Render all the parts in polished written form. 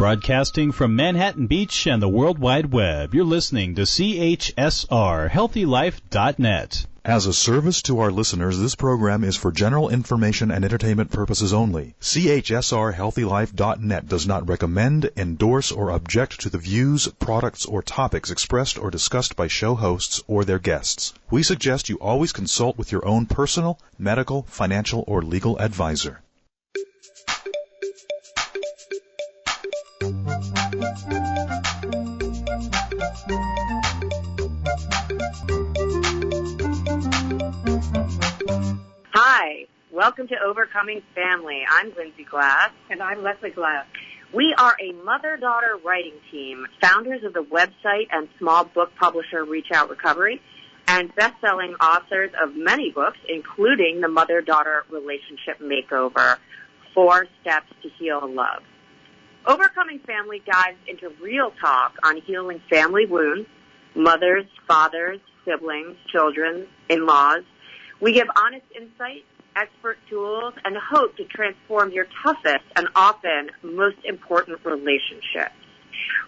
broadcasting from Manhattan Beach and the World Wide Web. You're listening to CHSR, HealthyLife.net. As a service to our listeners, this program is for general information and entertainment purposes only. CHSR HealthyLife.net does not recommend, endorse, or object to the views, products, or topics expressed or discussed by show hosts or their guests. We suggest you always consult with your own personal, medical, financial, or legal advisor. Hi, welcome to Overcoming Family. I'm Lindsay Glass. And I'm Leslie Glass. We are a mother-daughter writing team, founders of the website and small book publisher Reach Out Recovery, and best-selling authors of many books, including The Mother-Daughter Relationship Makeover, 4 Steps to Heal Love. Overcoming Family dives into real talk on healing family wounds, mothers, fathers, siblings, children, in-laws. We give honest insight, expert tools, and hope to transform your toughest and often most important relationships.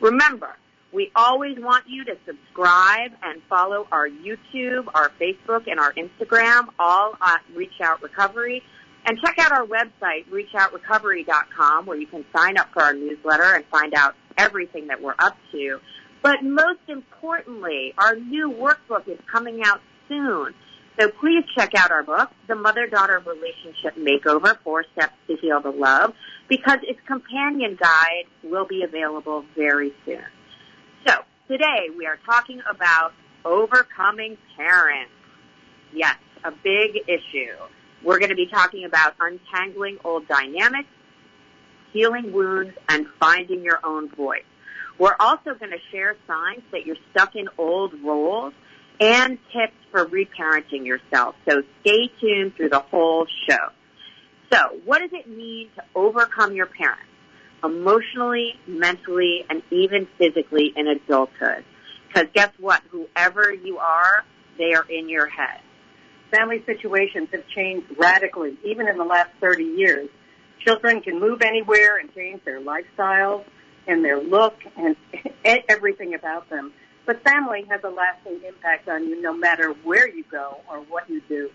Remember, we always want you to subscribe and follow our YouTube, our Facebook, and our Instagram, all at Reach Out Recovery. And check out our website, reachoutrecovery.com, where you can sign up for our newsletter and find out everything that we're up to. But most importantly, our new workbook is coming out soon. So please check out our book, The Mother-Daughter Relationship Makeover, 4 Steps to Heal the Love, because its companion guide will be available very soon. So today we are talking about overcoming parents. Yes, a big issue. We're going to be talking about untangling old dynamics, healing wounds, and finding your own voice. We're also going to share signs that you're stuck in old roles and tips for reparenting yourself. So stay tuned through the whole show. So what does it mean to overcome your parents emotionally, mentally, and even physically in adulthood? Because guess what? Whoever you are, they are in your head. Family situations have changed radically, even in the last 30 years. Children can move anywhere and change their lifestyles and their look and everything about them. But family has a lasting impact on you no matter where you go or what you do.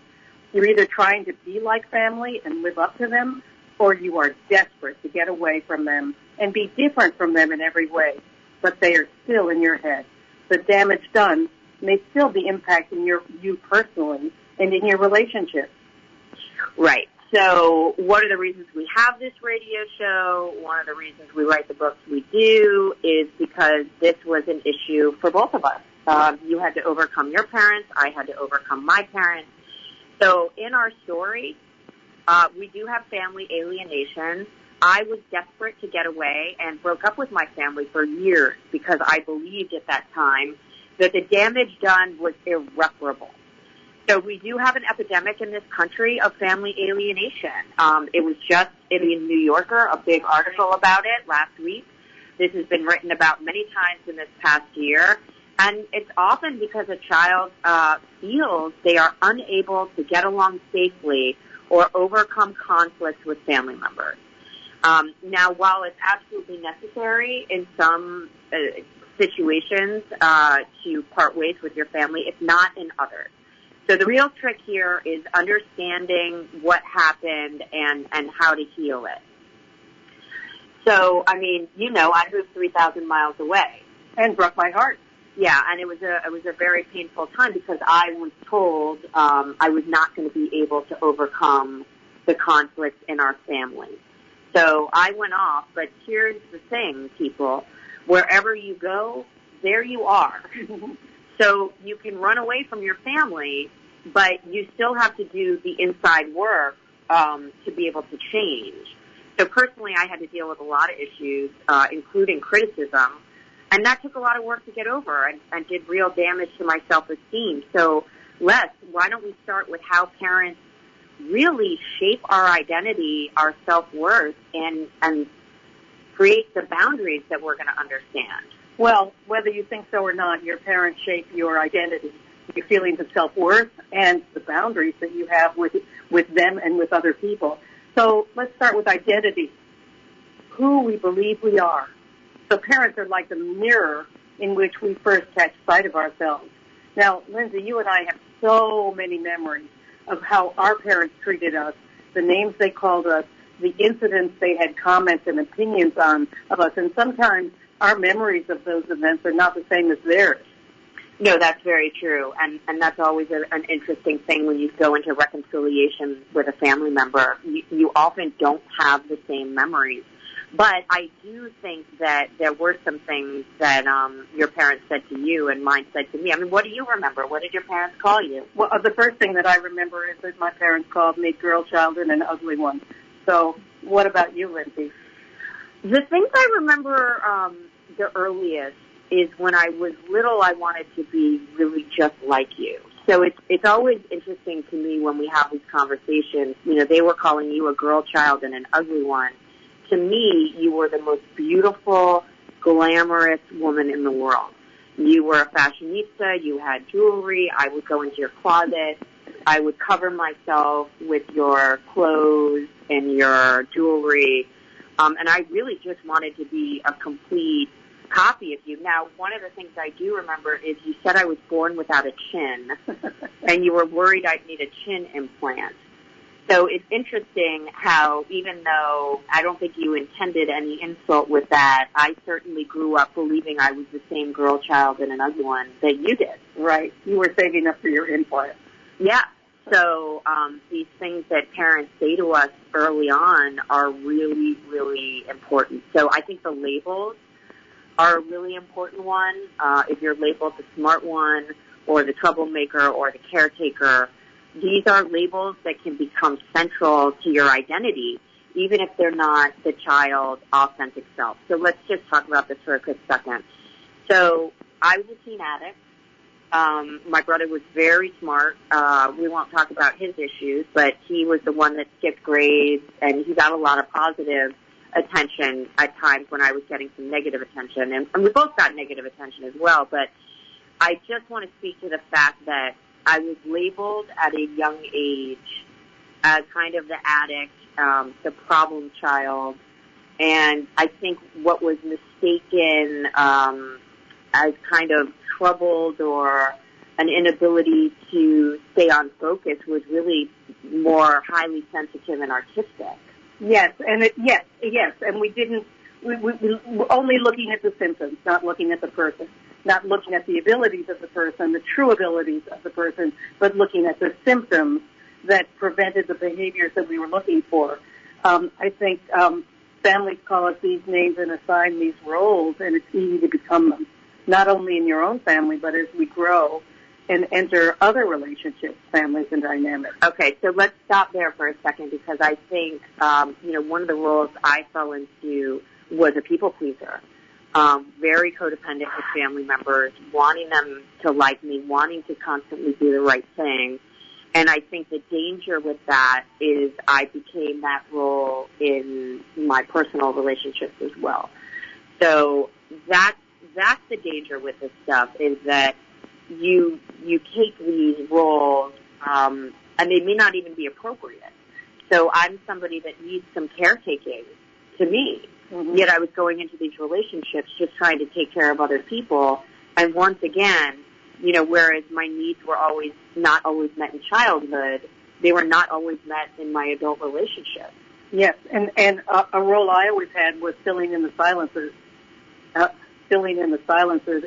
You're either trying to be like family and live up to them, or you are desperate to get away from them and be different from them in every way. But they are still in your head. The damage done may still be impacting you personally and in your relationships. Right. So what are the reasons we have this radio show? One of the reasons we write the books we do is because this was an issue for both of us. You had to overcome your parents. I had to overcome my parents. So in our story, we do have family alienation. I was desperate to get away and broke up with my family for years because I believed at that time that the damage done was irreparable. So we do have an epidemic in this country of family alienation. It was just in the New Yorker, a big article about it last week. This has been written about many times in this past year. And it's often because a child feels they are unable to get along safely or overcome conflicts with family members. Now, while it's absolutely necessary in some situations to part ways with your family, it's not in others. So the real trick here is understanding what happened and how to heal it. So, I mean, you know, I moved 3,000 miles away. And broke my heart. Yeah, and it was a very painful time because I was told I was not going to be able to overcome the conflicts in our family. So I went off, but here's the thing, people. Wherever you go, there you are. So you can run away from your family, but you still have to do the inside work to be able to change. So personally, I had to deal with a lot of issues, including criticism, and that took a lot of work to get over and did real damage to my self-esteem. So, Les, why don't we start with how parents really shape our identity, our self-worth, and create the boundaries that we're going to understand? Well, whether you think so or not, your parents shape your identity, your feelings of self-worth, and the boundaries that you have with them and with other people. So let's start with identity. Who we believe we are. So parents are like the mirror in which we first catch sight of ourselves. Now, Lindsay, you and I have so many memories of how our parents treated us, the names they called us, the incidents they had comments and opinions on of us, and sometimes our memories of those events are not the same as theirs. No, that's very true, and that's always an interesting thing when you go into reconciliation with a family member. You often don't have the same memories. But I do think that there were some things that your parents said to you and mine said to me. I mean, what do you remember? What did your parents call you? Well, the first thing that I remember is that my parents called me girl child and an ugly one. So what about you, Lindsay? The things I remember the earliest is when I was little, I wanted to be really just like you. So it's always interesting to me when we have these conversations. You know, they were calling you a girl child and an ugly one. To me, you were the most beautiful, glamorous woman in the world. You were a fashionista. You had jewelry. I would go into your closet. I would cover myself with your clothes and your jewelry. And I really just wanted to be a complete copy of you. Now, one of the things I do remember is you said I was born without a chin, and you were worried I'd need a chin implant. So it's interesting how, even though I don't think you intended any insult with that, I certainly grew up believing I was the same girl child and an ugly one that you did. Right. You were saving up for your implant. Yeah. So these things that parents say to us early on are really, really important. So I think the labels are a really important one. If you're labeled the smart one or the troublemaker or the caretaker, these are labels that can become central to your identity, even if they're not the child's authentic self. So let's just talk about this for a quick second. So I was a teen addict. My brother was very smart. We won't talk about his issues, but he was the one that skipped grades, and he got a lot of positive attention at times when I was getting some negative attention. And we both got negative attention as well, but I just want to speak to the fact that I was labeled at a young age as kind of the addict, the problem child, and I think what was mistaken as kind of troubled or an inability to stay on focus was really more highly sensitive and artistic. Yes, and and we were only looking at the symptoms, not looking at the person. Not looking at the abilities of the person, the true abilities of the person, but looking at the symptoms that prevented the behaviors that we were looking for. I think families call us these names and assign these roles, and it's easy to become them, not only in your own family, but as we grow and enter other relationships, families, and dynamics. Okay, so let's stop there for a second because I think, one of the roles I fell into was a people pleaser. Very codependent with family members, wanting them to like me, wanting to constantly do the right thing. And I think the danger with that is I became that role in my personal relationships as well. So that's the danger with this stuff is that you take these roles, and they may not even be appropriate. So I'm somebody that needs some caretaking to me. Mm-hmm. Yet I was going into these relationships just trying to take care of other people. And once again, whereas my needs were not always met in childhood, they were not always met in my adult relationship. Yes, and a role I always had was filling in the silences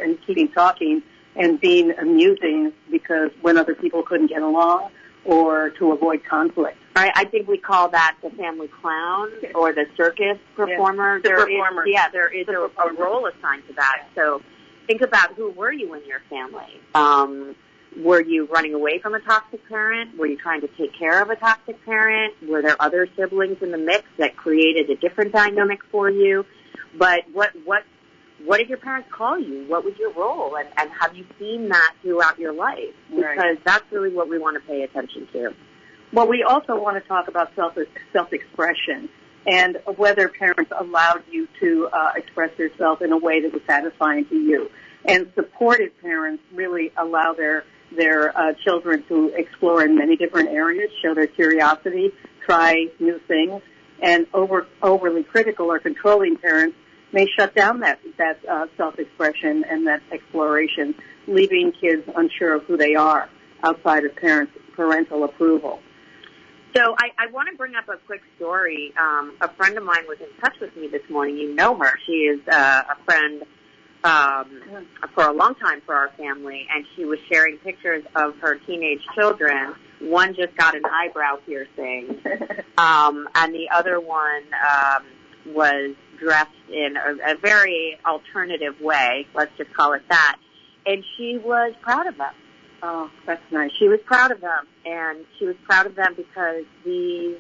and keeping talking and being amusing because when other people couldn't get along or to avoid conflict. I think we call that the family clown or the circus performer. Yeah, there is a role assigned to that. So think about who were you in your family. Were you running away from a toxic parent? Were you trying to take care of a toxic parent? Were there other siblings in the mix that created a different dynamic for you? But what did your parents call you? What was your role? And have you seen that throughout your life? Because that's really what we want to pay attention to. Well, we also want to talk about self-expression and whether parents allowed you to express yourself in a way that was satisfying to you. And supportive parents really allow their children to explore in many different areas, show their curiosity, try new things. And overly critical or controlling parents may shut down that self-expression and that exploration, leaving kids unsure of who they are outside of parental approval. So I want to bring up a quick story. A friend of mine was in touch with me this morning. You know her. She is a friend for a long time for our family, and she was sharing pictures of her teenage children. One just got an eyebrow piercing, and the other one was dressed in a very alternative way. Let's just call it that. And she was proud of them. Oh, that's nice. She was proud of them, and she was proud of them because these,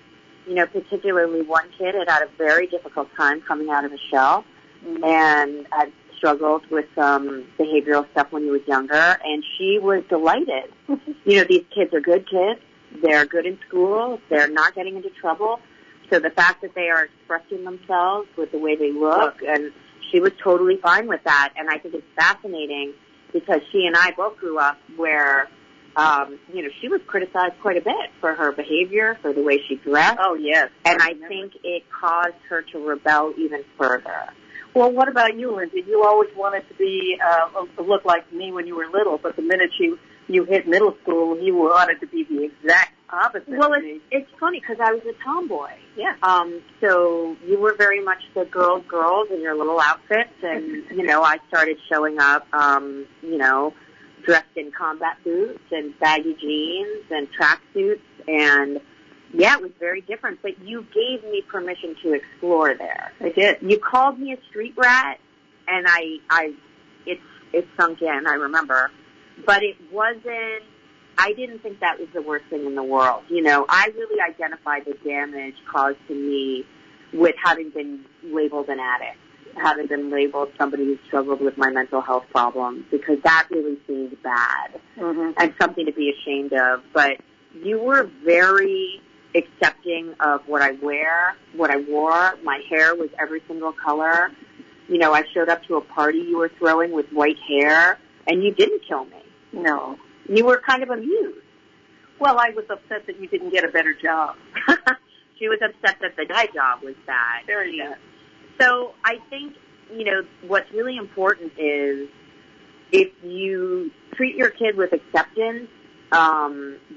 particularly one kid had a very difficult time coming out of his shell, and had struggled with some behavioral stuff when he was younger, and she was delighted. These kids are good kids. They're good in school. They're not getting into trouble. So the fact that they are expressing themselves with the way they look, and she was totally fine with that. And I think it's fascinating because she and I both grew up where, she was criticized quite a bit for her behavior, for the way she dressed. Oh, yes. And I think it caused her to rebel even further. Well, what about you, Lindsay? You always wanted to be look like me when you were little, but the minute you hit middle school, you wanted to be the exact opposite. Well, it's funny because I was a tomboy. Yeah. So you were very much the girls in your little outfits, and I started showing up, dressed in combat boots and baggy jeans and tracksuits, and yeah, it was very different. But you gave me permission to explore there. I did. You called me a street rat, and it sunk in. I remember. But it wasn't, I didn't think that was the worst thing in the world. I really identified the damage caused to me with having been labeled an addict, having been labeled somebody who struggled with my mental health problems, because that really seemed bad and something to be ashamed of. But you were very accepting of what I wore. My hair was every single color. I showed up to a party you were throwing with white hair, and you didn't kill me. No. You were kind of amused. Well, I was upset that you didn't get a better job. She was upset that the guy job was bad. Very bad. So I think, what's really important is if you treat your kid with acceptance,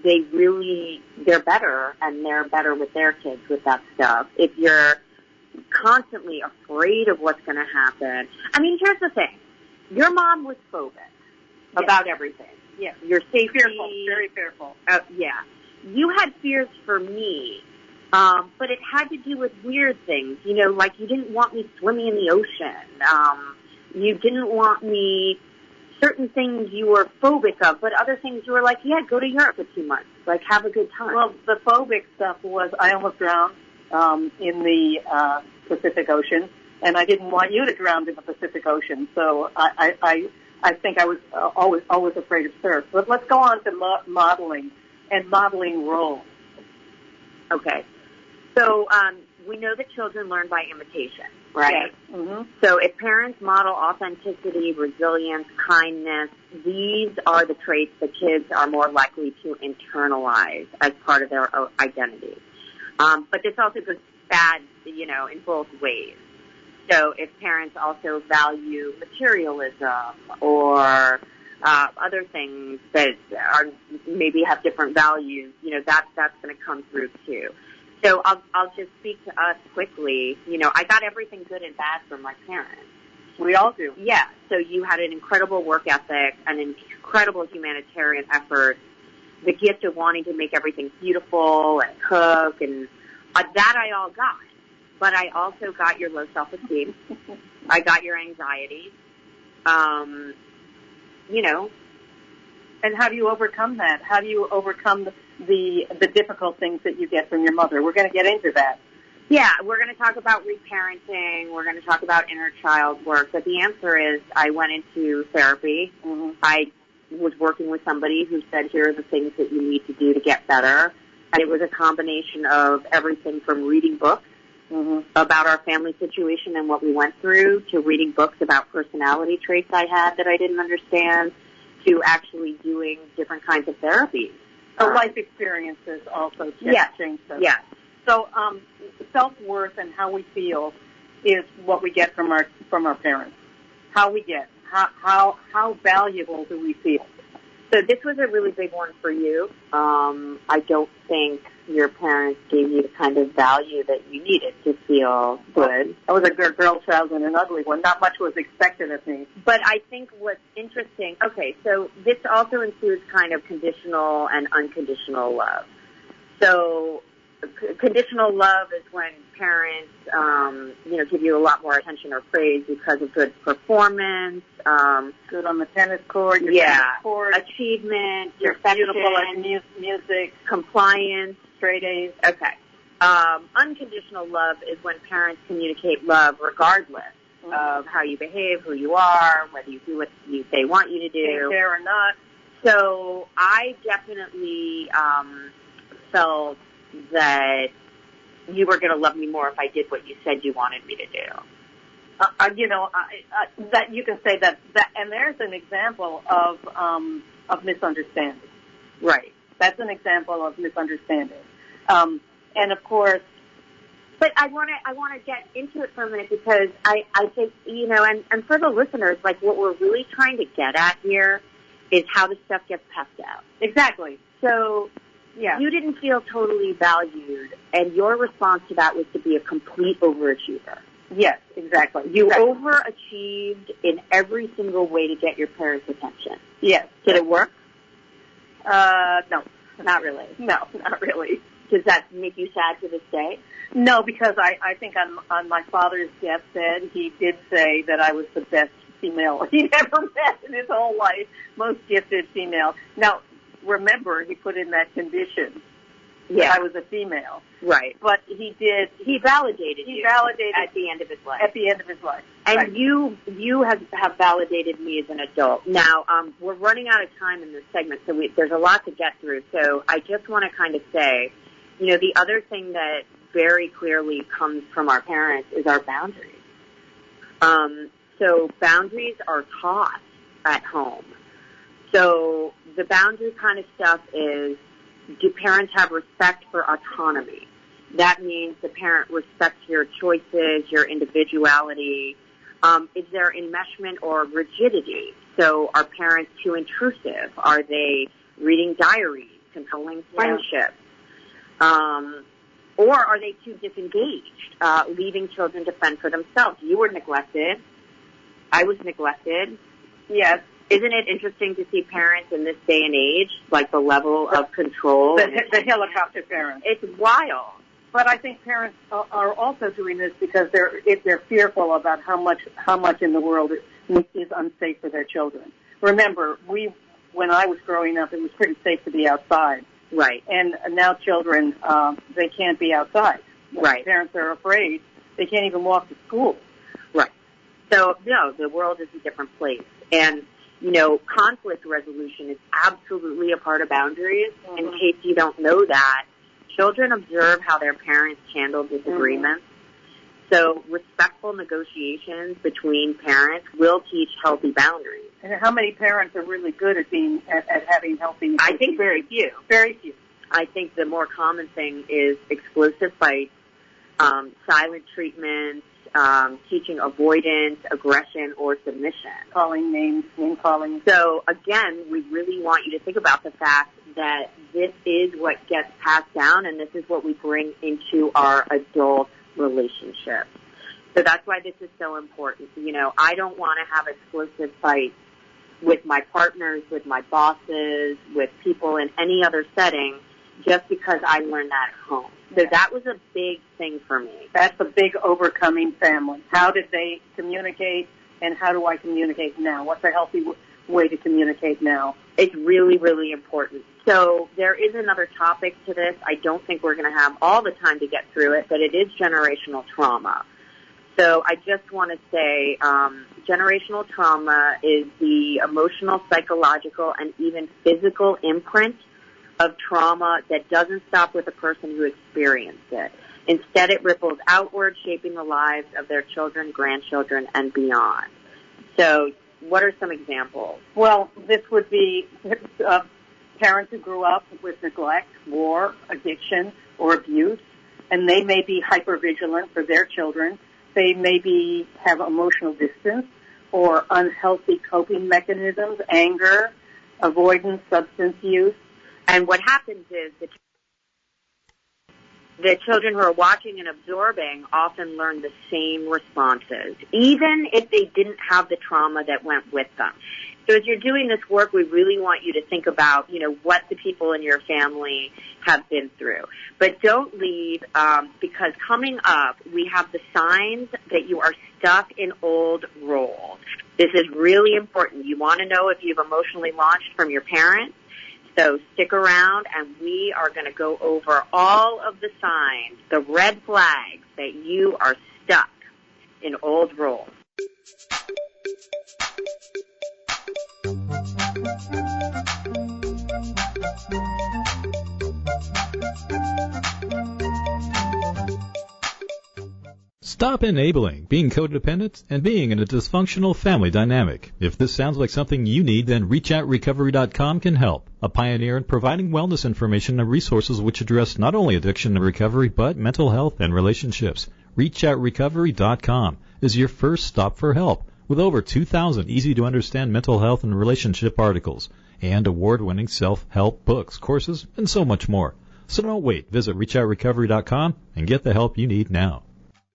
they're better, and they're better with their kids with that stuff. If you're constantly afraid of what's going to happen. I mean, here's the thing. Your mom was phobic about everything. Yes. Your safety. Fearful, very fearful. Yeah. You had fears for me, but it had to do with weird things. Like you didn't want me swimming in the ocean. You didn't want me, certain things you were phobic of, but other things you were like, yeah, go to Europe for 2 months. Like, have a good time. Well, the phobic stuff was I almost drowned in the Pacific Ocean, and I didn't want you to drown in the Pacific Ocean, so I think I was always afraid of surf. But let's go on to modeling and modeling roles. Okay. So we know that children learn by imitation, right? Yes. Mm-hmm. So if parents model authenticity, resilience, kindness, these are the traits that kids are more likely to internalize as part of their identity. But this also goes bad, in both ways. So if parents also value materialism or other things that are maybe have different values, that's going to come through too. So I'll just speak to us quickly. I got everything good and bad from my parents. We all do. Yeah. So you had an incredible work ethic, an incredible humanitarian effort, the gift of wanting to make everything beautiful and cook, and that I all got. But I also got your low self-esteem. I got your anxiety. And how do you overcome that? How do you overcome the difficult things that you get from your mother? We're going to get into that. Yeah, we're going to talk about reparenting. We're going to talk about inner child work. But the answer is I went into therapy. Mm-hmm. I was working with somebody who said, here are the things that you need to do to get better. And it was a combination of everything from reading books about our family situation and what we went through, to reading books about personality traits I had that I didn't understand, to actually doing different kinds of therapies. So life experiences also change those. Yes. So self-worth and how we feel is what we get from our parents. How we get, how valuable do we feel? So this was a really big one for you. I don't think your parents gave you the kind of value that you needed to feel good. I was a good girl child and an ugly one. Not much was expected of me. But I think what's interesting, okay, so this also includes kind of conditional and unconditional love. So conditional love is when parents, give you a lot more attention or praise because of good performance, good on the tennis court, tennis court, achievement, you're beautiful at music, compliance, straight A's. Okay. Unconditional love is when parents communicate love regardless of how you behave, who you are, whether you do what they want you to do. Care or not. So I definitely felt that you were going to love me more if I did what you said you wanted me to do. That you can say that, and there's an example of misunderstanding. Right. That's an example of misunderstanding. And of course, but I want to get into it for a minute because I think, and for the listeners, like what we're really trying to get at here is how the stuff gets passed out. Exactly. So, yeah. You didn't feel totally valued, and your response to that was to be a complete overachiever. Yes, exactly. You overachieved in every single way to get your parents' attention. Yes. Did it work? No. Not really. No, not really. Does that make you sad to this day? No, because I think on my father's deathbed, he did say that I was the best female he'd ever met in his whole life, most gifted female. Now, remember, he put in that condition that I was a female. Right. But he validated you. He validated at the end of his life. At the end of his life. And right. you have validated me as an adult. Now, we're running out of time in this segment, so there's a lot to get through. So I just want to kind of say, the other thing that very clearly comes from our parents is our boundaries. So boundaries are taught at home. So the boundary kind of stuff is, do parents have respect for autonomy? That means the parent respects your choices, your individuality. Is there enmeshment or rigidity? So are parents too intrusive? Are they reading diaries, controlling friendships? Or are they too disengaged, leaving children to fend for themselves? You were neglected. I was neglected. Yes. Isn't it interesting to see parents in this day and age, like the level of control? The helicopter parents. It's wild. But I think parents are also doing this because they're fearful about how much in the world is unsafe for their children. Remember, when I was growing up, it was pretty safe to be outside. Right. And now children, they can't be outside. Right. Parents are afraid. They can't even walk to school. Right. So, no, the world is a different place. And, conflict resolution is absolutely a part of boundaries. Mm-hmm. In case you don't know that, children observe how their parents handle disagreements. Mm-hmm. So respectful negotiations between parents will teach healthy boundaries. And how many parents are really good at having healthy negotiations? I think very few. Very few. I think the more common thing is explosive fights, silent treatments, teaching avoidance, aggression, or submission. Calling names, name calling. So, again, we really want you to think about the fact that this is what gets passed down, and this is what we bring into our adult relationships. So that's why this is so important. I don't want to have explosive fights with my partners, with my bosses, with people in any other setting, just because I learned that at home. So that was a big thing for me. That's a big overcoming family. How did they communicate, and how do I communicate now? What's a healthy way to communicate now? It's really, really important. So there is another topic to this. I don't think we're going to have all the time to get through it, but it is generational trauma. So I just want to say generational trauma is the emotional, psychological, and even physical imprint of trauma that doesn't stop with the person who experienced it. Instead, it ripples outward, shaping the lives of their children, grandchildren, and beyond. So what are some examples? Well, this would be parents who grew up with neglect, war, addiction, or abuse, and they may be hypervigilant for their children. they maybe have emotional distance or unhealthy coping mechanisms, anger, avoidance, substance use. And what happens is the children who are watching and absorbing often learn the same responses, even if they didn't have the trauma that went with them. So as you're doing this work, we really want you to think about, what the people in your family have been through. But don't leave, because coming up, we have the signs that you are stuck in old roles. This is really important. You want to know if you've emotionally launched from your parents. So stick around, and we are going to go over all of the signs, the red flags that you are stuck in old roles. Stop enabling being codependent and being in a dysfunctional family dynamic. If this sounds like something you need, then ReachOutRecovery.com can help. A pioneer in providing wellness information and resources which address not only addiction and recovery, but mental health and relationships. ReachOutRecovery.com is your first stop for help, with over 2,000 easy-to-understand mental health and relationship articles, and award-winning self-help books, courses, and so much more. So don't wait. Visit ReachOutRecovery.com and get the help you need now.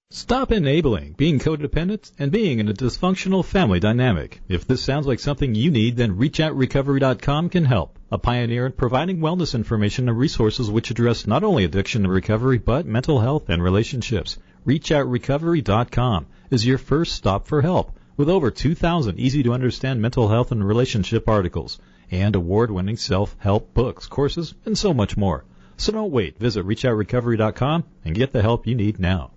Stop enabling being codependent and being in a dysfunctional family dynamic. If this sounds like something you need, then ReachOutRecovery.com can help. A pioneer in providing wellness information and resources which address not only addiction and recovery, but mental health and relationships. ReachOutRecovery.com is your first stop for help, with over 2,000 easy-to-understand mental health and relationship articles, and award-winning self-help books, courses, and so much more. So don't wait. Visit ReachOutRecovery.com and get the help you need now.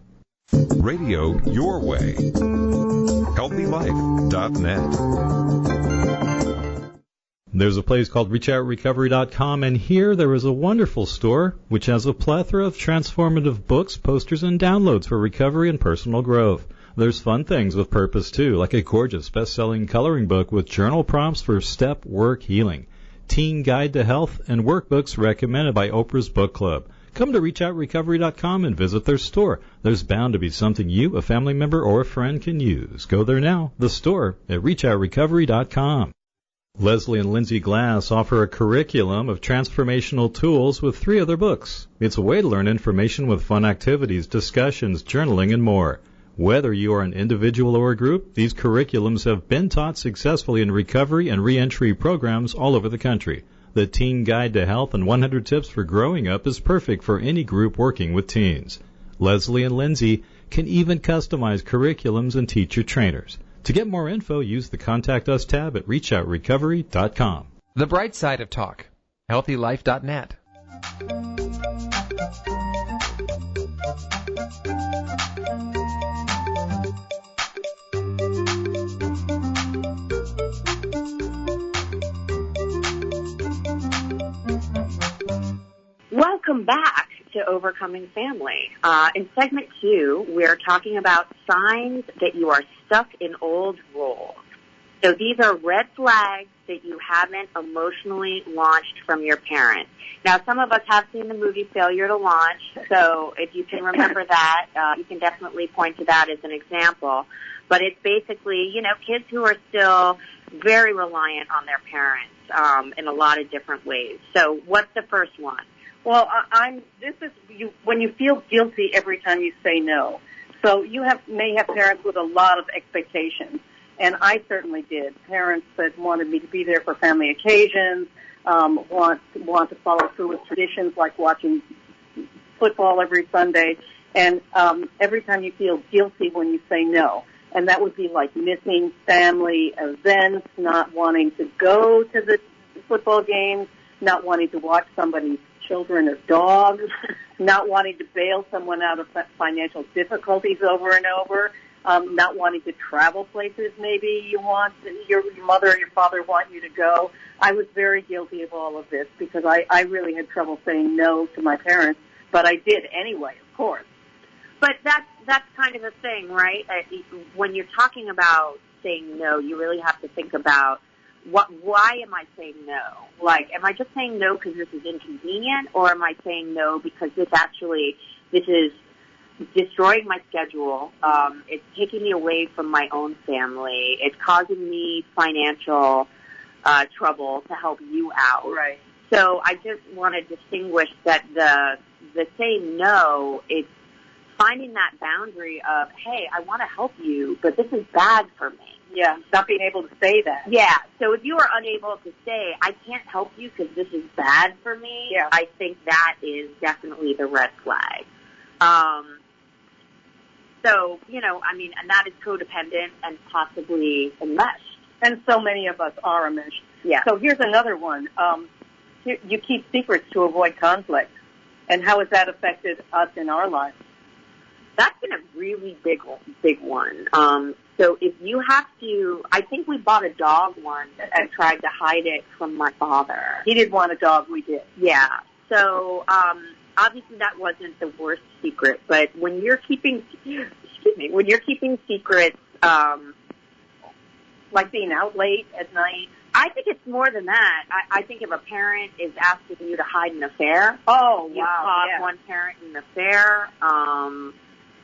Radio your way. HealthyLife.net. There's a place called ReachOutRecovery.com, and here there is a wonderful store which has a plethora of transformative books, posters, and downloads for recovery and personal growth. There's fun things with purpose, too, like a gorgeous best-selling coloring book with journal prompts for step work healing, teen guide to health, and workbooks recommended by Oprah's Book Club. Come to ReachOutRecovery.com and visit their store. There's bound to be something you, a family member, or a friend can use. Go there now, the store at ReachOutRecovery.com. Leslie and Lindsay Glass offer a curriculum of transformational tools with 3 other books. It's a way to learn information with fun activities, discussions, journaling, and more. Whether you are an individual or a group, these curriculums have been taught successfully in recovery and reentry programs all over the country. The Teen Guide to Health and 100 Tips for Growing Up is perfect for any group working with teens. Leslie and Lindsay can even customize curriculums and teacher trainers. To get more info, use the Contact Us tab at ReachOutRecovery.com. The bright side of talk. HealthyLife.net. Welcome back to Overcoming Family. In segment 2, we're talking about signs that you are stuck in old roles. So these are red flags that you haven't emotionally launched from your parents. Now, some of us have seen the movie Failure to Launch, so if you can remember that, you can definitely point to that as an example. But it's basically, kids who are still very reliant on their parents in a lot of different ways. So what's the first one? Well, when you feel guilty every time you say no. So you may have parents with a lot of expectations, and I certainly did. Parents that wanted me to be there for family occasions, want to follow through with traditions like watching football every Sunday, and every time you feel guilty when you say no. And that would be like missing family events, not wanting to go to the football games, not wanting to watch somebody's children or dogs, not wanting to bail someone out of financial difficulties over and over, not wanting to travel places maybe your mother or your father want you to go. I was very guilty of all of this because I really had trouble saying no to my parents, but I did anyway, of course. But that's kind of the thing, right? When you're talking about saying no, you really have to think about why am I saying no? Like, am I just saying no because this is inconvenient, or am I saying no because this is destroying my schedule. It's taking me away from my own family. It's causing me financial trouble to help you out. Right. So I just want to distinguish that the saying no, it's finding that boundary of, hey, I want to help you, but this is bad for me. Yeah, not being able to say that. Yeah, so if you are unable to say, I can't help you because this is bad for me, yeah. I think that is definitely the red flag. So, I mean, and that is codependent and possibly enmeshed. And so many of us are enmeshed. Yeah. So here's another one. You keep secrets to avoid conflict. And how has that affected us in our lives? That's been a really big one. So if you have to, I think we bought a dog once and tried to hide it from my father. He didn't want a dog, we did. Yeah. So, obviously that wasn't the worst secret, but when you're keeping secrets, like being out late at night, I think it's more than that. I think if a parent is asking you to hide an affair, you caught yeah. one parent in an affair,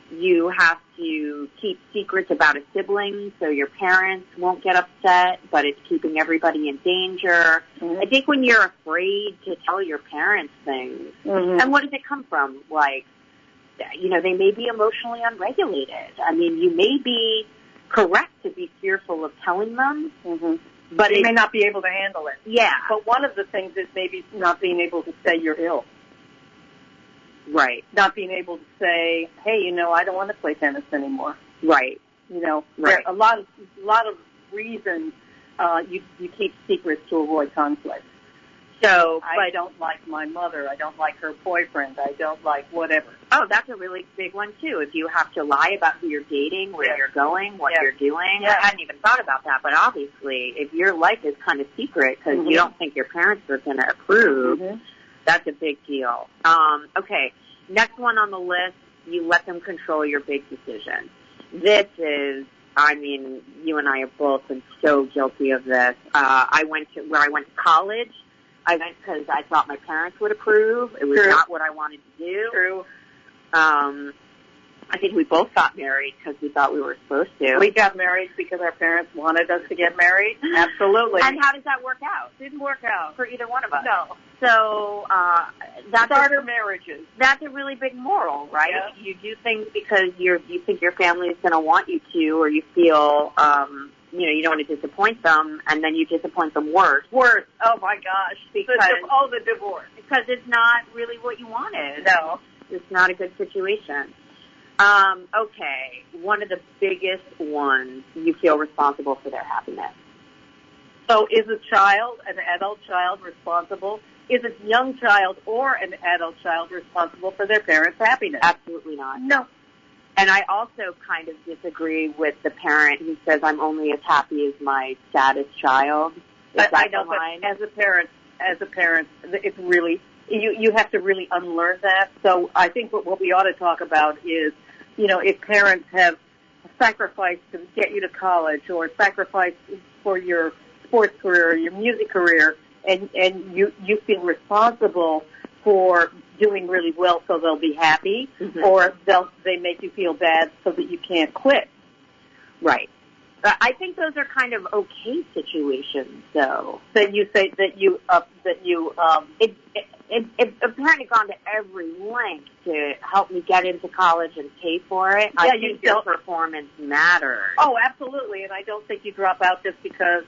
you have to keep secrets about a sibling so your parents won't get upset, but it's keeping everybody in danger. Mm-hmm. I think when you're afraid to tell your parents things, mm-hmm. and what does it come from? Like, they may be emotionally unregulated. I mean, you may be correct to be fearful of telling them, mm-hmm. but they may not be able to handle it. Yeah. But one of the things is maybe not being able to say you're ill. Right. Not being able to say, hey, I don't want to play tennis anymore. Right. Right. There are a lot of reasons you keep secrets to avoid conflict. So, I don't like my mother. I don't like her boyfriend. I don't like whatever. Oh, that's a really big one, too. If you have to lie about who you're dating, where you're going, what you're doing. I hadn't even thought about that, but obviously, if your life is kind of secret because mm-hmm. you don't think your parents are going to approve, mm-hmm. that's a big deal. Okay, next one on the list, you let them control your big decision. This is, you and I have both been so guilty of this. I went to college. I went because I thought my parents would approve. It was not what I wanted to do. True. I think we both got married because we thought we were supposed to. We got married because our parents wanted us to get married. Absolutely. And how does that work out? Didn't work out For either one of us. No. So, that's starter marriages. That's a really big moral, right? Yeah. You do things because you think your family is going to want you to, or you feel, you don't want to disappoint them, and then you disappoint them worse. Worse. Oh my gosh. Because the divorce. Because it's not really what you wanted. No. It's not a good situation. Okay. One of the biggest ones, you feel responsible for their happiness. So is an adult child responsible? Is a young child or an adult child responsible for their parents' happiness? Absolutely not. No. And I also kind of disagree with the parent who says, I'm only as happy as my saddest child. I know, but as a parent, it's really, you have to really unlearn that. So I think what we ought to talk about is, if parents have sacrificed to get you to college or sacrificed for your sports career or your music career, and you feel responsible for doing really well so they'll be happy, mm-hmm. or they make you feel bad so that you can't quit. Right. I think those are kind of okay situations, though. That you say if a parent had gone to every length to help me get into college and pay for it, I think your performance matters. Oh, absolutely, and I don't think you drop out just because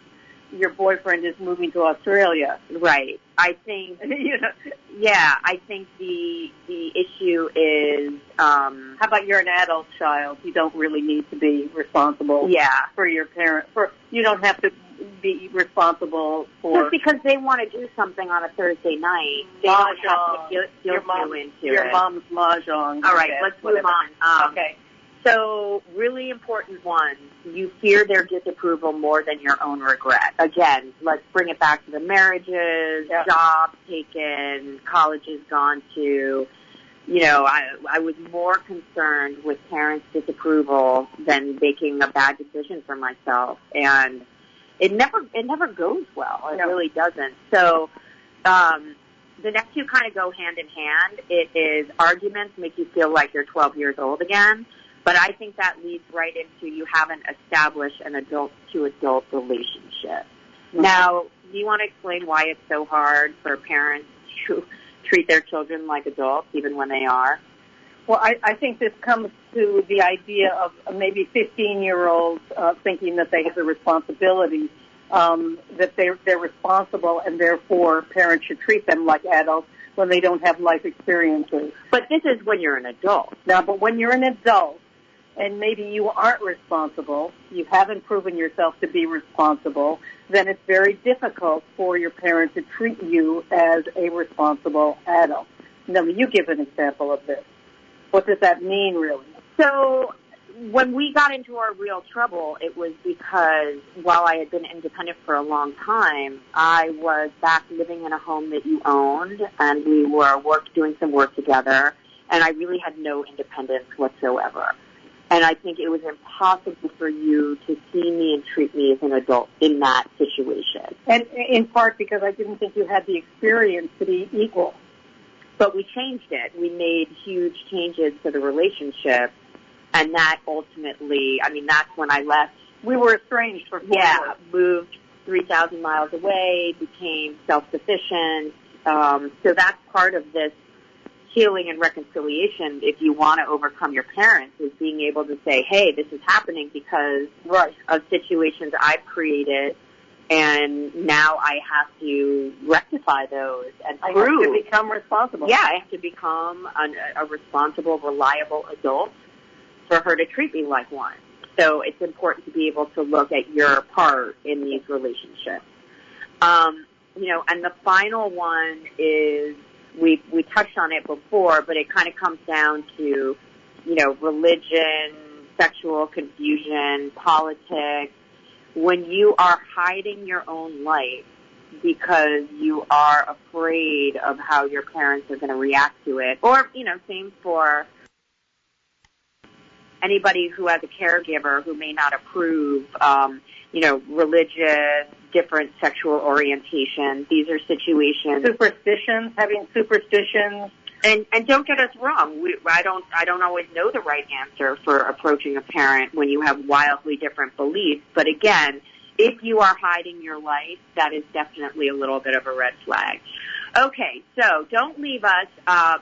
your boyfriend is moving to Australia. Right. I think, I think the issue is, how about you're an adult child? You don't really need to be responsible for your parents. You don't have to be responsible for... Just because they want to do something on a Thursday night, they don't have to guilt you into your mom's mahjong. All right, let's move on. Okay. So, really important one, you fear their disapproval more than your own regret. Again, let's bring it back to the marriages, jobs taken, colleges gone to. I was more concerned with parents' disapproval than making a bad decision for myself. And it never goes well. It really doesn't. So, the next two kind of go hand in hand. It is arguments make you feel like you're 12 years old again, but I think that leads right into you haven't established an adult-to-adult relationship. Mm-hmm. Now, do you want to explain why it's so hard for parents to treat their children like adults, even when they are? Well, I think this comes to the idea of maybe 15-year-olds thinking that they have the responsibility, that they're responsible, and therefore parents should treat them like adults when they don't have life experiences. But this is when you're an adult. Now, but when you're an adult and maybe you aren't responsible, you haven't proven yourself to be responsible, then it's very difficult for your parent to treat you as a responsible adult. Now, you give an example of this. What does that mean, really? So when we got into our real trouble, it was because while I had been independent for a long time, I was back living in a home that you owned, and we were doing some work together, and I really had no independence whatsoever. And I think it was impossible for you to see me and treat me as an adult in that situation. And in part because I didn't think you had the experience to be equal. But we changed it. We made huge changes to the relationship, and that ultimately, I mean, that's when I left. We were estranged for 4 years. Yeah, moved 3,000 miles away, became self-sufficient. So that's part of this healing and reconciliation, if you want to overcome your parents, is being able to say, hey, this is happening because of situations I've created, and now I have to rectify those and prove. I have to become responsible. Yeah, I have to become a responsible, reliable adult for her to treat me like one. So it's important to be able to look at your part in these relationships. And the final one is, we touched on it before, but it kind of comes down to, religion, sexual confusion, politics. When you are hiding your own life because you are afraid of how your parents are going to react to it, or, same for anybody who has a caregiver who may not approve, religious, different sexual orientation. These are situations. Having superstitions. And don't get us wrong. I don't always know the right answer for approaching a parent when you have wildly different beliefs. But again, if you are hiding your life, that is definitely a little bit of a red flag. Okay, so don't leave us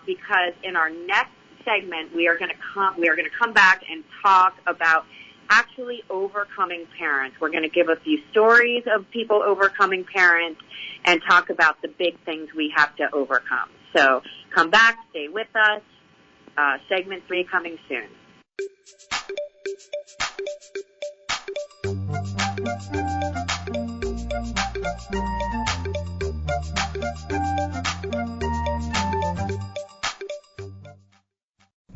because in our next segment we are going to come back and talk about actually overcoming parents. We're going to give a few stories of people overcoming parents and talk about the big things we have to overcome. So come back, stay with us. Segment 3 coming soon.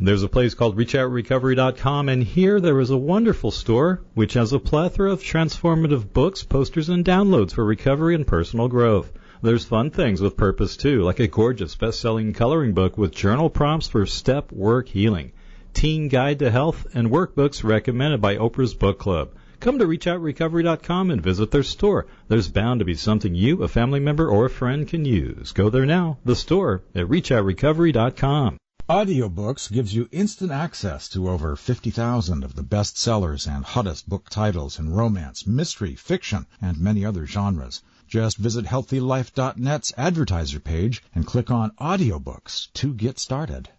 There's a place called reachoutrecovery.com, and here there is a wonderful store which has a plethora of transformative books, posters, and downloads for recovery and personal growth. There's fun things with purpose, too, like a gorgeous best-selling coloring book with journal prompts for step work healing, teen guide to health, and workbooks recommended by Oprah's Book Club. Come to reachoutrecovery.com and visit their store. There's bound to be something you, a family member, or a friend can use. Go there now, the store, at reachoutrecovery.com. Audiobooks gives you instant access to over 50,000 of the best sellers and hottest book titles in romance, mystery, fiction, and many other genres. Just visit healthylife.net's advertiser page and click on Audiobooks to get started.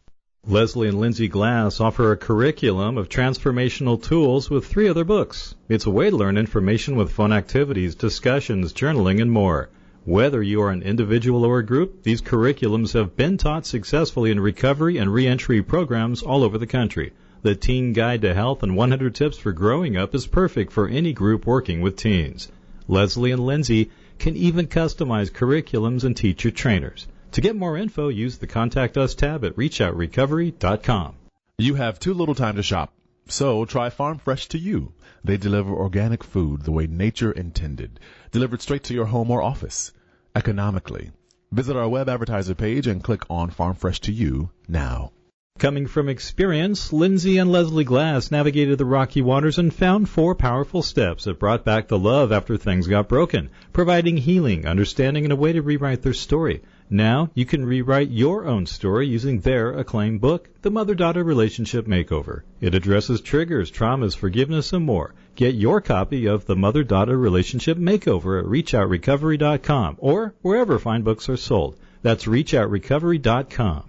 Leslie and Lindsay Glass offer a curriculum of transformational tools with 3 other books. It's a way to learn information with fun activities, discussions, journaling, and more. Whether you are an individual or a group, these curriculums have been taught successfully in recovery and reentry programs all over the country. The Teen Guide to Health and 100 Tips for Growing Up is perfect for any group working with teens. Leslie and Lindsay can even customize curriculums and teach your trainers. To get more info, use the Contact Us tab at reachoutrecovery.com. You have too little time to shop, so try Farm Fresh to You. They deliver organic food the way nature intended, delivered straight to your home or office, economically. Visit our web advertiser page and click on Farm Fresh to You now. Coming from experience, Lindsay and Leslie Glass navigated the rocky waters and found 4 powerful steps that brought back the love after things got broken, providing healing, understanding, and a way to rewrite their story. Now you can rewrite your own story using their acclaimed book, The Mother-Daughter Relationship Makeover. It addresses triggers, traumas, forgiveness, and more. Get your copy of The Mother-Daughter Relationship Makeover at reachoutrecovery.com or wherever fine books are sold. That's reachoutrecovery.com.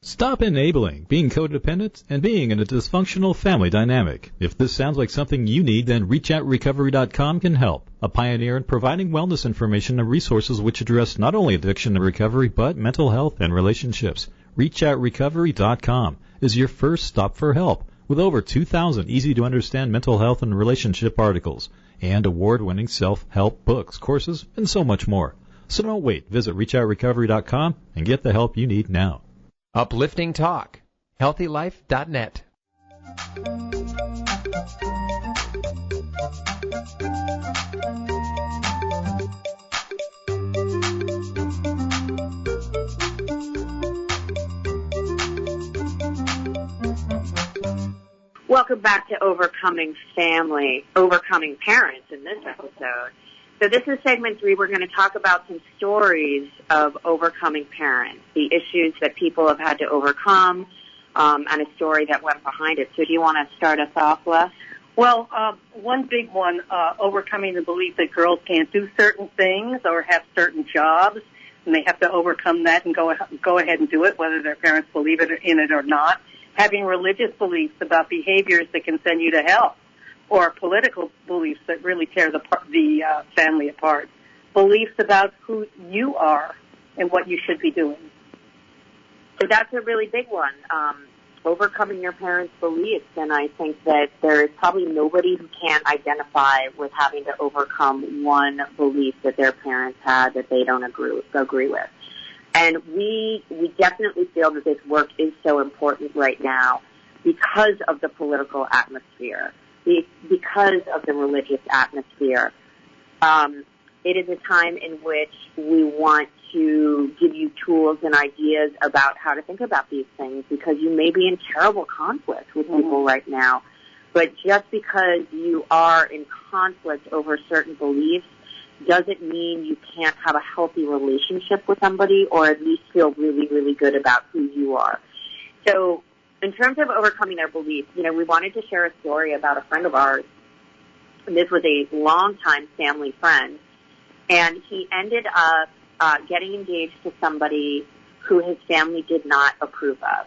Stop enabling being codependent and being in a dysfunctional family dynamic. If this sounds like something you need, then reachoutrecovery.com can help. A pioneer in providing wellness information and resources which address not only addiction and recovery, but mental health and relationships. Reachoutrecovery.com is your first stop for help, with over 2,000 easy-to-understand mental health and relationship articles, and award-winning self-help books, courses, and so much more. So don't wait. Visit reachoutrecovery.com and get the help you need now. Uplifting talk. healthylife.net. Welcome back to Overcoming Parents in this episode. So this is segment 3. We're going to talk about some stories of overcoming parents, the issues that people have had to overcome, and a story that went behind it. So do you want to start us off, Les? Well, one big one, overcoming the belief that girls can't do certain things or have certain jobs, and they have to overcome that and go ahead and do it, whether their parents believe in it or not. Having religious beliefs about behaviors that can send you to hell, or political beliefs that really tear the family apart. Beliefs about who you are and what you should be doing. So that's a really big one, overcoming your parents' beliefs. And I think that there is probably nobody who can't identify with having to overcome one belief that their parents had that they don't agree with. And we definitely feel that this work is so important right now because of the political atmosphere, because of the religious atmosphere. It is a time in which we want to give you tools and ideas about how to think about these things, because you may be in terrible conflict with people right now. But just because you are in conflict over certain beliefs doesn't mean you can't have a healthy relationship with somebody, or at least feel really, really good about who you are. So in terms of overcoming their beliefs, we wanted to share a story about a friend of ours. And this was a longtime family friend, and he ended up getting engaged to somebody who his family did not approve of.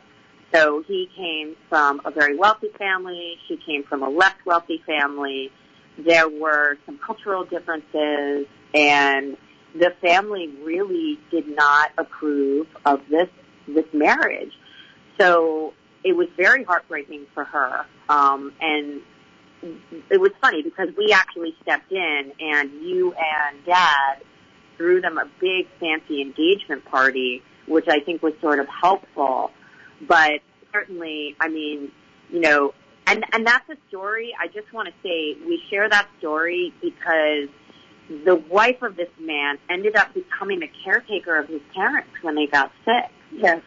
So he came from a very wealthy family. She came from a less wealthy family. There were some cultural differences, and the family really did not approve of this marriage. So it was very heartbreaking for her. And it was funny because we actually stepped in, and you and Dad threw them a big fancy engagement party, which I think was sort of helpful. But certainly, and that's a story. I just want to say we share that story because the wife of this man ended up becoming the caretaker of his parents when they got sick. Yes.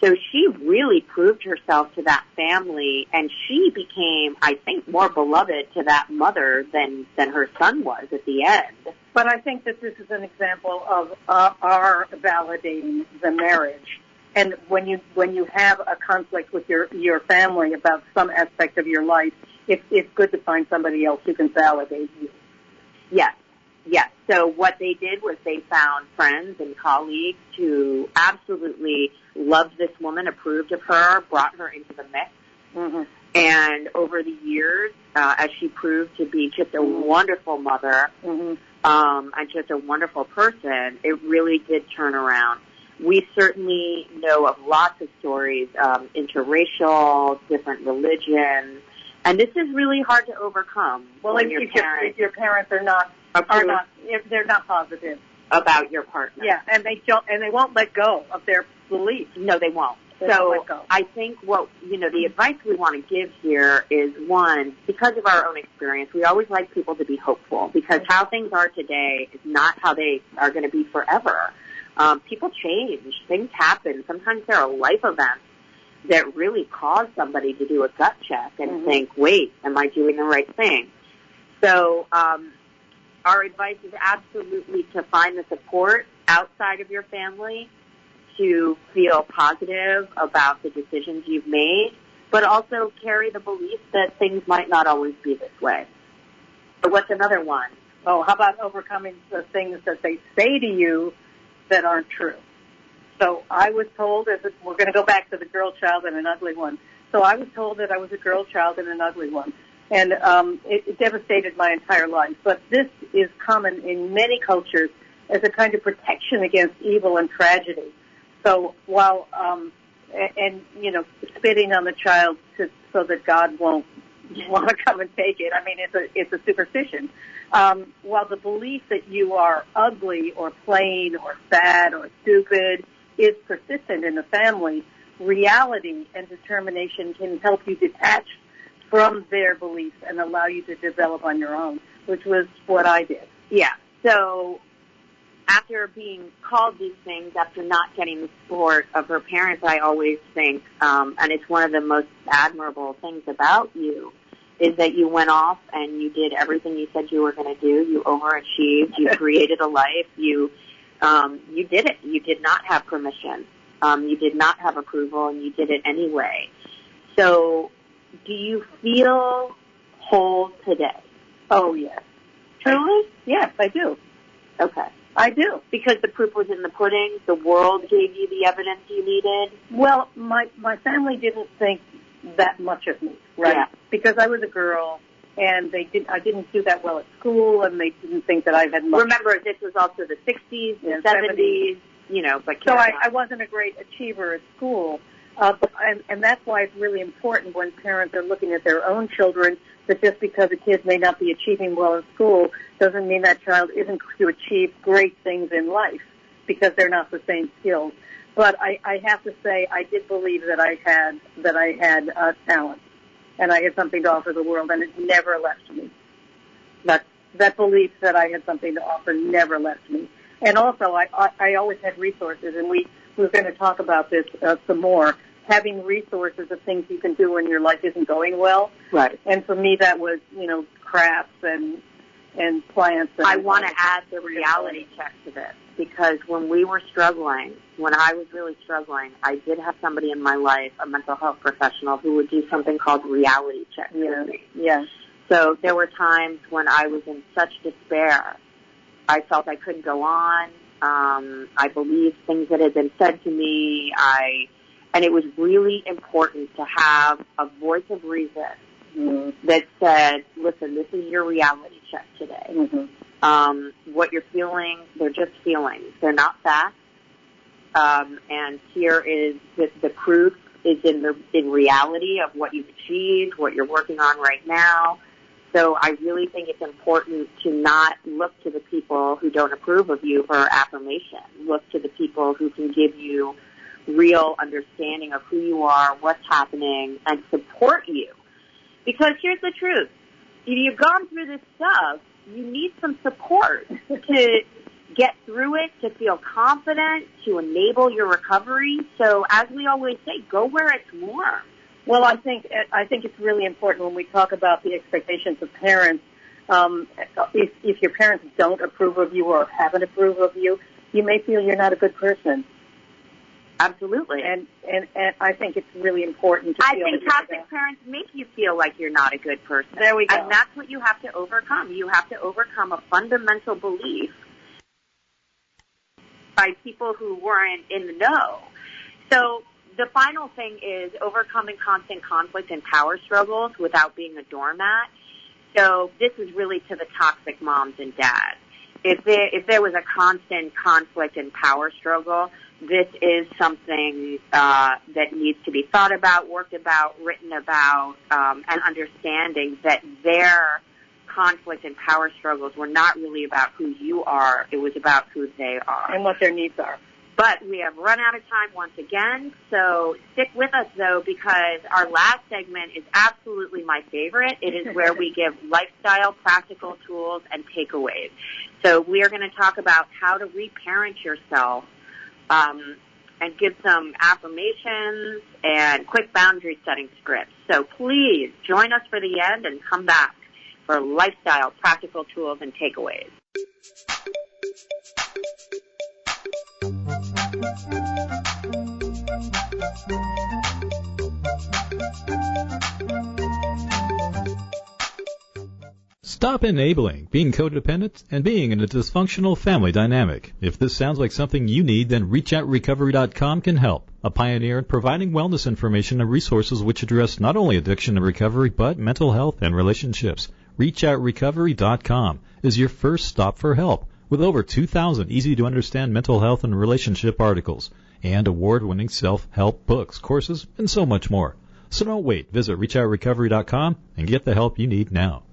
So she really proved herself to that family, and she became, I think, more beloved to that mother than her son was at the end. But I think that this is an example of our validating the marriage. And when you have a conflict with your family about some aspect of your life, it's good to find somebody else who can validate you. Yes. So what they did was they found friends and colleagues who absolutely loved this woman, approved of her, brought her into the mix. Mm-hmm. And over the years, as she proved to be just a wonderful mother, mm-hmm. And just a wonderful person, it really did turn around. We certainly know of lots of stories, interracial, different religions, and this is really hard to overcome. Well, if your parents are not if they're not positive about your partner, yeah, and they won't let go of their beliefs. No, they won't. So I think the advice we want to give here is, one, because of our own experience, we always like people to be hopeful, because how things are today is not how they are going to be forever. People change. Things happen. Sometimes there are life events that really cause somebody to do a gut check and think, wait, am I doing the right thing? So our advice is absolutely to find the support outside of your family to feel positive about the decisions you've made, but also carry the belief that things might not always be this way. So what's another one? Oh, how about overcoming the things that they say to you that aren't true? So I was told, we're going to go back to the girl child and an ugly one. So I was told that I was a girl child and an ugly one. And it devastated my entire life. But this is common in many cultures as a kind of protection against evil and tragedy. So while, spitting on the child so that God won't want to come and take it, I mean, it's a superstition. While the belief that you are ugly or plain or sad or stupid is persistent in the family, reality and determination can help you detach from their beliefs and allow you to develop on your own, which was what I did. Yeah. So after being called these things, after not getting the support of her parents, I always think, and it's one of the most admirable things about you, is that you went off and you did everything you said you were going to do. You overachieved. You created a life. You did it. You did not have permission. You did not have approval, and you did it anyway. So do you feel whole today? Oh, yes. Truly? Yes, I do. Okay. I do. Because the proof was in the pudding? The world gave you the evidence you needed? Well, my family didn't think that much of me, right? Yeah. Because I was a girl, and I didn't do that well at school, and they didn't think that I had much. Remember, this was also the 60s, the 70s, but so I wasn't a great achiever at school. And that's why it's really important when parents are looking at their own children that just because a kid may not be achieving well in school doesn't mean that child isn't to achieve great things in life because they're not the same skills. But I have to say I did believe that I had talent and I had something to offer the world, and it never left me. That belief that I had something to offer never left me. And also I always had resources, and we're going to talk about this some more. Having resources of things you can do when your life isn't going well. Right. And for me, that was, crafts and plants. And I want to add the reality check to this, because when I was really struggling, I did have somebody in my life, a mental health professional, who would do something called reality check. Yeah. So there were times when I was in such despair. I felt I couldn't go on. I believed things that had been said to me. And it was really important to have a voice of reason that said, listen, this is your reality check today. What you're feeling, they're just feelings. They're not facts. And here is the proof is in reality of what you've achieved, what you're working on right now. So I really think it's important to not look to the people who don't approve of you for affirmation. Look to the people who can give you real understanding of who you are, what's happening, and support you. Because here's the truth. If you've gone through this stuff, you need some support to get through it, to feel confident, to enable your recovery. So as we always say, go where it's warm. Well, I think it's really important when we talk about the expectations of parents. If your parents don't approve of you or haven't approved of you, you may feel you're not a good person. Absolutely. And I think it's really important to feel. I think toxic parents make you feel like you're not a good person. There we go. And that's what you have to overcome. You have to overcome a fundamental belief by people who weren't in the know. So the final thing is overcoming constant conflict and power struggles without being a doormat. So this is really to the toxic moms and dads. If there was a constant conflict and power struggle, this is something that needs to be thought about, worked about, written about, and understanding that their conflict and power struggles were not really about who you are. It was about who they are. And what their needs are. But we have run out of time once again, so stick with us, though, because our last segment is absolutely my favorite. It is where we give lifestyle, practical tools, and takeaways. So we are going to talk about how to reparent yourself and give some affirmations and quick boundary setting scripts. So please join us for the end and come back for lifestyle practical tools and takeaways. Stop enabling being codependent and being in a dysfunctional family dynamic. If this sounds like something you need, then ReachOutRecovery.com can help. A pioneer in providing wellness information and resources which address not only addiction and recovery, but mental health and relationships. ReachOutRecovery.com is your first stop for help, with over 2,000 easy-to-understand mental health and relationship articles, and award-winning self-help books, courses, and so much more. So don't wait. Visit ReachOutRecovery.com and get the help you need now.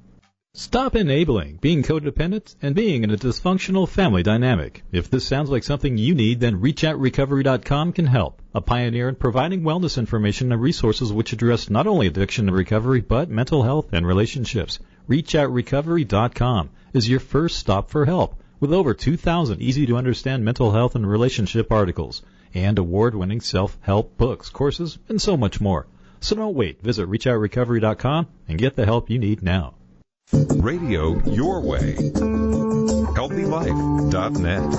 Stop enabling being codependent and being in a dysfunctional family dynamic. If this sounds like something you need, then ReachOutRecovery.com can help. A pioneer in providing wellness information and resources which address not only addiction and recovery, but mental health and relationships. ReachOutRecovery.com is your first stop for help, with over 2,000 easy-to-understand mental health and relationship articles, and award-winning self-help books, courses, and so much more. So don't wait. Visit ReachOutRecovery.com and get the help you need now. Radio your way. heartfelt.net.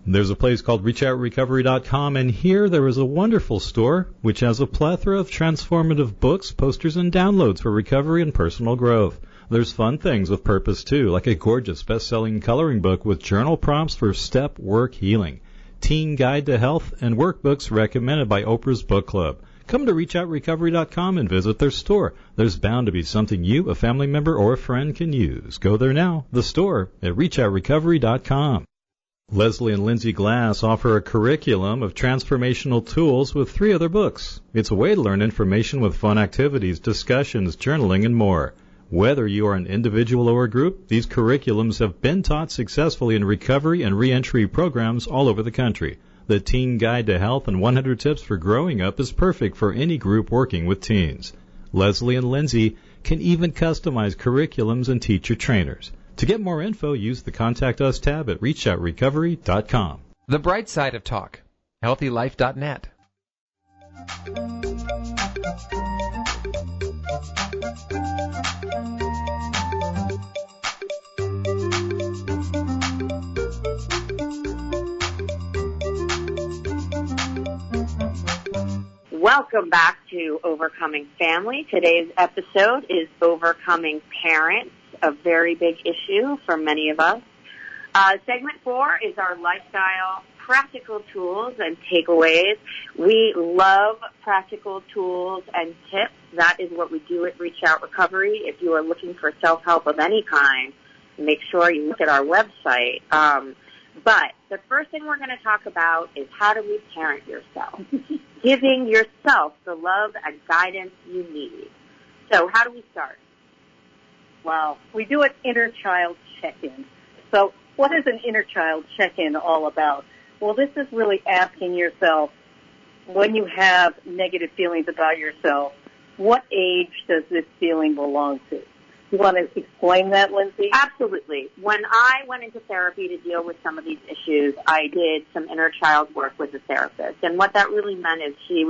There's a place called ReachOutRecovery.com, and here there is a wonderful store which has a plethora of transformative books, posters, and downloads for recovery and personal growth. There's fun things with purpose, too, like a gorgeous best-selling coloring book with journal prompts for step work healing, teen guide to health, and workbooks recommended by Oprah's Book Club. Come to ReachOutRecovery.com and visit their store. There's bound to be something you, a family member, or a friend can use. Go there now. The store at ReachOutRecovery.com. Leslie and Lindsay Glass offer a curriculum of transformational tools with 3 other books. It's a way to learn information with fun activities, discussions, journaling, and more. Whether you are an individual or a group, these curriculums have been taught successfully in recovery and reentry programs all over the country. The Teen Guide to Health and 100 Tips for Growing Up is perfect for any group working with teens. Leslie and Lindsay can even customize curriculums and teacher trainers. To get more info, use the Contact Us tab at ReachOutRecovery.com. The bright side of talk. HealthyLife.net. Welcome back to Overcoming Family. Today's episode is Overcoming Parents, a very big issue for many of us. Segment 4 is our lifestyle practical tools and takeaways. We love practical tools and tips. That is what we do at Reach Out Recovery. If you are looking for self-help of any kind, make sure you look at our website. But the first thing we're going to talk about is how do we parent yourself, giving yourself the love and guidance you need. So how do we start? Wow. We do an inner child check-in. So what is an inner child check-in all about? Well, this is really asking yourself, when you have negative feelings about yourself, what age does this feeling belong to? You want to explain that, Lindsay? Absolutely. When I went into therapy to deal with some of these issues, I did some inner child work with a therapist. And what that really meant is she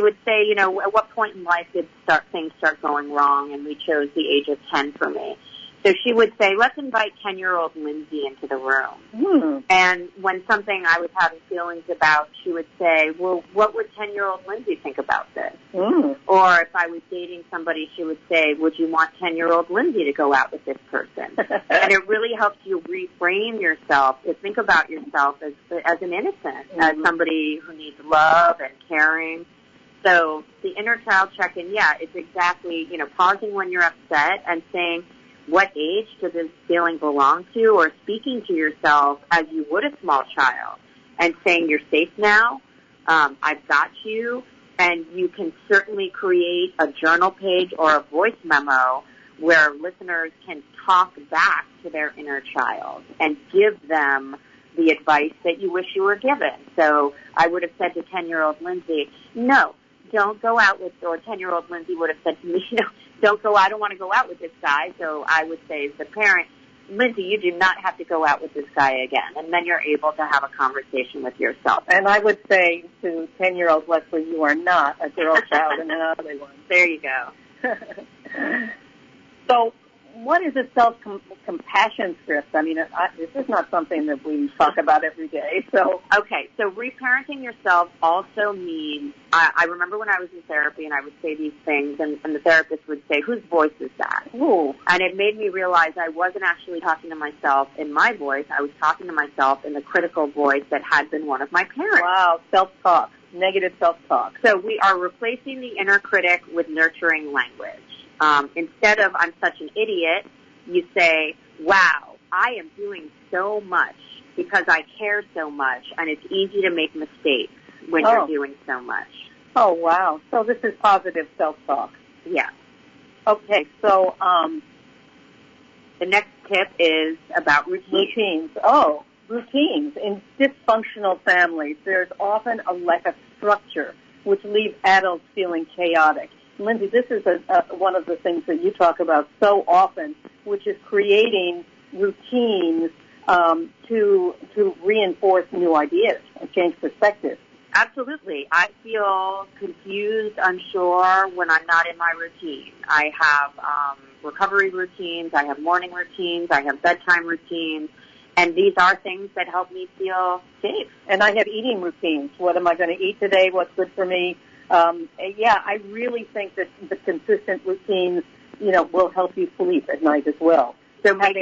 would say, you know, at what point in life did things start going wrong? And we chose the age of 10 for me. So she would say, let's invite 10-year-old Lindsay into the room. And when something I was having feelings about, she would say, well, what would 10-year-old Lindsay think about this? Or if I was dating somebody, she would say, would you want 10-year-old Lindsay to go out with this person? And it really helps you reframe yourself, to think about yourself as an innocent, as somebody who needs love and caring. So the inner child check-in, it's exactly, pausing when you're upset and saying, what age does this feeling belong to, or speaking to yourself as you would a small child and saying you're safe now, I've got you, and you can certainly create a journal page or a voice memo where listeners can talk back to their inner child and give them the advice that you wish you were given. So I would have said to 10-year-old Lindsay, no, don't go out with, or 10-year-old Lindsay would have said to me, don't go, I don't want to go out with this guy. So I would say as the parent, Lindsay, you do not have to go out with this guy again. And then you're able to have a conversation with yourself. And I would say to 10-year-old Leslie, you are not a girl child and an ugly one. There you go. So what is a self-compassion script? I mean, this is not something that we talk about every day. So okay, so reparenting yourself also means, I remember when I was in therapy and I would say these things and the therapist would say, whose voice is that? Ooh. And it made me realize I wasn't actually talking to myself in my voice. I was talking to myself in the critical voice that had been one of my parents. Wow, self-talk, negative self-talk. So we are replacing the inner critic with nurturing language. Instead of I'm such an idiot, you say, wow, I am doing so much because I care so much, and it's easy to make mistakes when you're doing so much. Oh, wow. So this is positive self-talk. Yeah. Okay, so the next tip is about routines. Routines. Oh, routines. In dysfunctional families, there's often a lack of structure, which leaves adults feeling chaotic. Lindsay, this is one of the things that you talk about so often, which is creating routines to reinforce new ideas and change perspectives. Absolutely. I feel confused, unsure when I'm not in my routine. I have recovery routines, I have morning routines, I have bedtime routines, and these are things that help me feel safe. And I have eating routines. What am I going to eat today? What's good for me? I really think that the consistent routines, will help you sleep at night as well. So make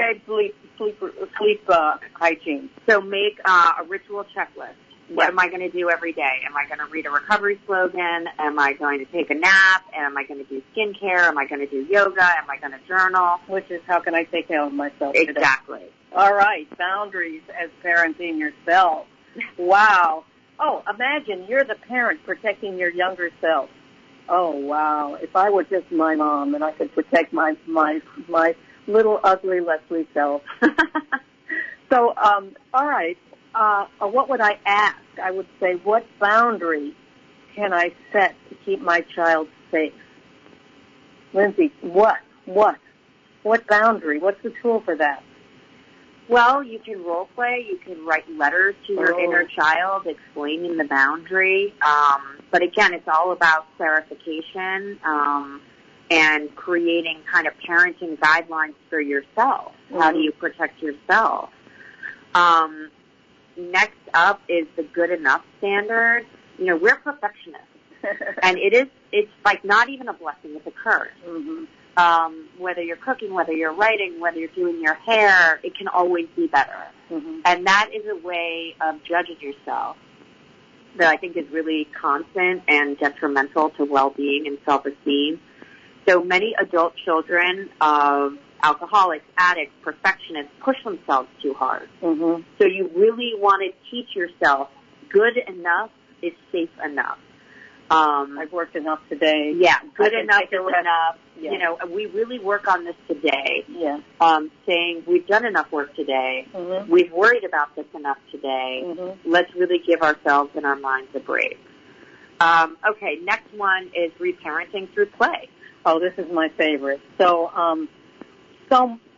sleep hygiene. So make a ritual checklist. What am I going to do every day? Am I going to read a recovery slogan? Am I going to take a nap? Am I going to do skincare? Am I going to do yoga? Am I going to journal? Which is, how can I take care of myself today? Exactly. All right, boundaries as parenting yourself. Wow. Oh, imagine you're the parent protecting your younger self. Oh, wow. If I were just my mom and I could protect my little ugly Leslie self. So, all right. What would I ask? I would say, what boundary can I set to keep my child safe? Lindsay, what boundary? What's the tool for that? Well, you can role play. You can write letters to your inner child explaining the boundary. But again, it's all about clarification and creating kind of parenting guidelines for yourself. Mm-hmm. How do you protect yourself? Next up is the good enough standard. We're perfectionists. And it's like not even a blessing, it's a curse. Mm-hmm. Whether you're cooking, whether you're writing, whether you're doing your hair, it can always be better. Mm-hmm. And that is a way of judging yourself that I think is really constant and detrimental to well-being and self-esteem. So many adult children of alcoholics, addicts, perfectionists push themselves too hard. Mm-hmm. So you really want to teach yourself good enough is safe enough. I've worked enough today. Yeah, good enough is enough. Yeah. We really work on this today. Yeah. Saying we've done enough work today. Mm-hmm. We've worried about this enough today. Mm-hmm. Let's really give ourselves and our minds a break. Okay, next one is reparenting through play. Oh, this is my favorite. So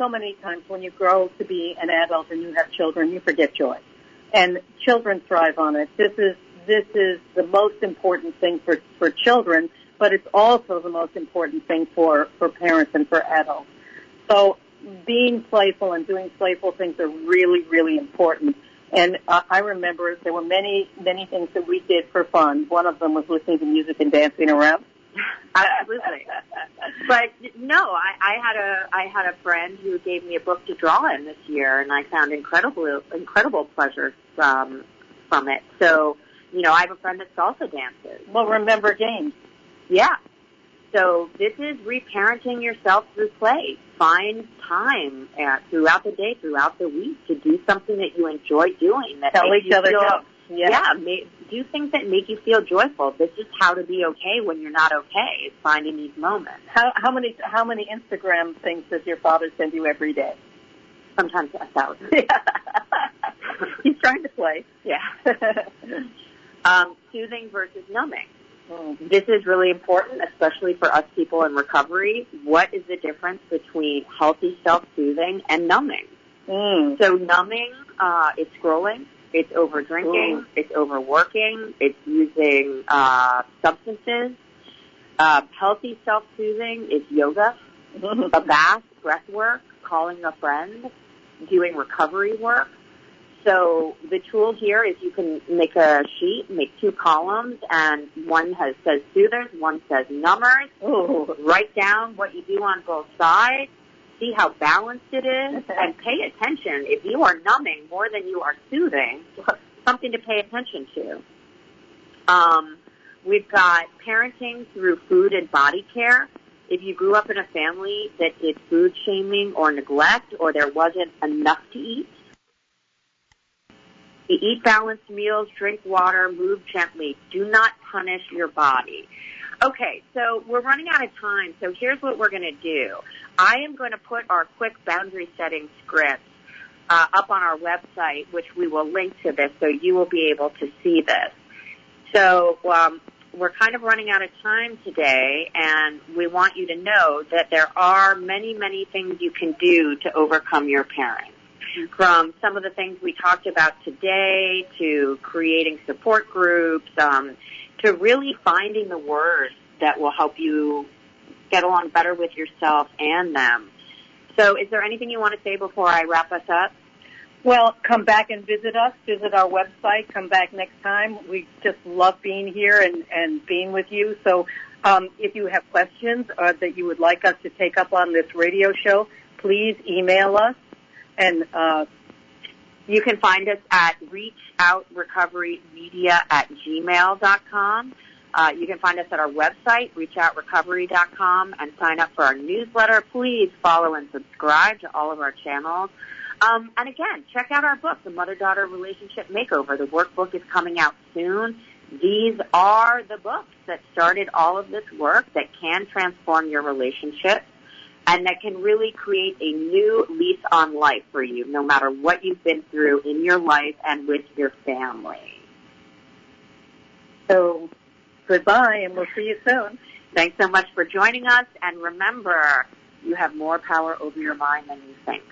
many times when you grow to be an adult and you have children, you forget joy. And children thrive on it. This is the most important thing for children, but it's also the most important thing for parents and for adults. So being playful and doing playful things are really, really important. And I remember there were many, many things that we did for fun. One of them was listening to music and dancing around. Absolutely. But no, I had a friend who gave me a book to draw in this year, and I found incredible pleasure from it. So, I have a friend that salsa dances. Well, remember games. Yeah. So this is reparenting yourself through play. Find time throughout the day, throughout the week, to do something that you enjoy doing. That tell each other jokes. Yeah, do things that make you feel joyful. This is how to be okay when you're not okay, is finding these moments. How many Instagram things does your father send you every day? Sometimes 1,000. He's trying to play. Yeah. Soothing versus numbing. This is really important, especially for us people in recovery. What is the difference between healthy self-soothing and numbing? So numbing, it's scrolling, it's over drinking, it's overworking, it's using substances. Healthy self-soothing is yoga, a bath, breath work, calling a friend, doing recovery work. So the tool here is you can make a sheet, make 2 columns, and one says soothers, one says numbers. Write down what you do on both sides, see how balanced it is, and pay attention. If you are numbing more than you are soothing, something to pay attention to. We've got parenting through food and body care. If you grew up in a family that did food shaming or neglect, or there wasn't enough to eat, eat balanced meals, drink water, move gently. Do not punish your body. Okay, so we're running out of time, so here's what we're going to do. I am going to put our quick boundary setting scripts up on our website, which we will link to this, so you will be able to see this. So we're kind of running out of time today, and we want you to know that there are many, many things you can do to overcome your parents. From some of the things we talked about today to creating support groups, to really finding the words that will help you get along better with yourself and them. So is there anything you want to say before I wrap us up? Well, come back and visit us, visit our website, come back next time. We just love being here and being with you. So if you have questions that you would like us to take up on this radio show, please email us. And you can find us at reachoutrecoverymedia@gmail.com. You can find us at our website, reachoutrecovery.com, and sign up for our newsletter. Please follow and subscribe to all of our channels. And again, check out our book, The Mother-Daughter Relationship Makeover. The workbook is coming out soon. These are the books that started all of this work that can transform your relationship and that can really create a new lease on life for you, no matter what you've been through in your life and with your family. So, goodbye, and we'll see you soon. Thanks so much for joining us, and remember, you have more power over your mind than you think.